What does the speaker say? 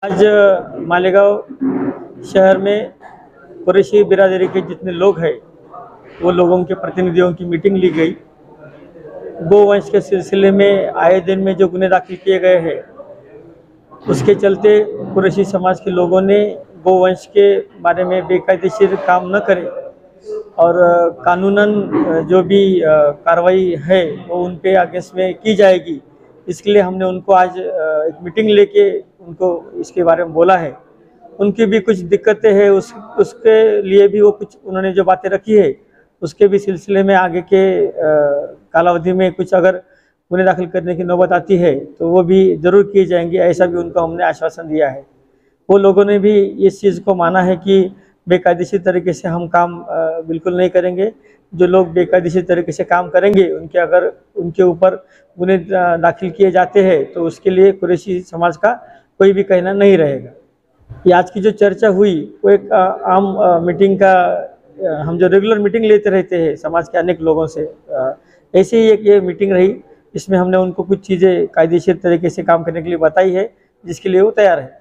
आज मालेगांव शहर में कुरैशी बिरादरी के जितने लोग हैं वो लोगों के प्रतिनिधियों की मीटिंग ली गई। गोवंश के सिलसिले में आए दिन में जो गुने दाखिल किए गए हैं उसके चलते कुरैशी समाज के लोगों ने गोवंश के बारे में बेकायदेशीर काम न करें और कानूनन जो भी कार्रवाई है वो उन पे अगेंस्ट में की जाएगी। इसके लिए हमने उनको आज एक मीटिंग लेके उनको इसके बारे में बोला है। उनकी भी कुछ दिक्कतें हैं, उसके लिए भी वो कुछ उन्होंने जो बातें रखी है उसके भी सिलसिले में आगे के कालावधि में कुछ अगर गुने दाखिल करने की नौबत आती है तो वो भी ज़रूर किए जाएंगे, ऐसा भी उनको हमने आश्वासन दिया है। वो लोगों ने भी इस चीज़ को माना है कि बेकायदेशीर तरीके से हम काम बिल्कुल नहीं करेंगे। जो लोग बेकायदेशीर तरीके से काम करेंगे अगर उनके ऊपर गुने दाखिल किए जाते हैं तो उसके लिए कुरैशी समाज का कोई भी कहना नहीं रहेगा। ये आज की जो चर्चा हुई वो एक आम मीटिंग का, हम जो रेगुलर मीटिंग लेते रहते हैं समाज के अनेक लोगों से, ऐसे ही एक ये मीटिंग रही। इसमें हमने उनको कुछ चीज़ें कायदेशीर तरीके से काम करने के लिए बताई है जिसके लिए वो तैयार है।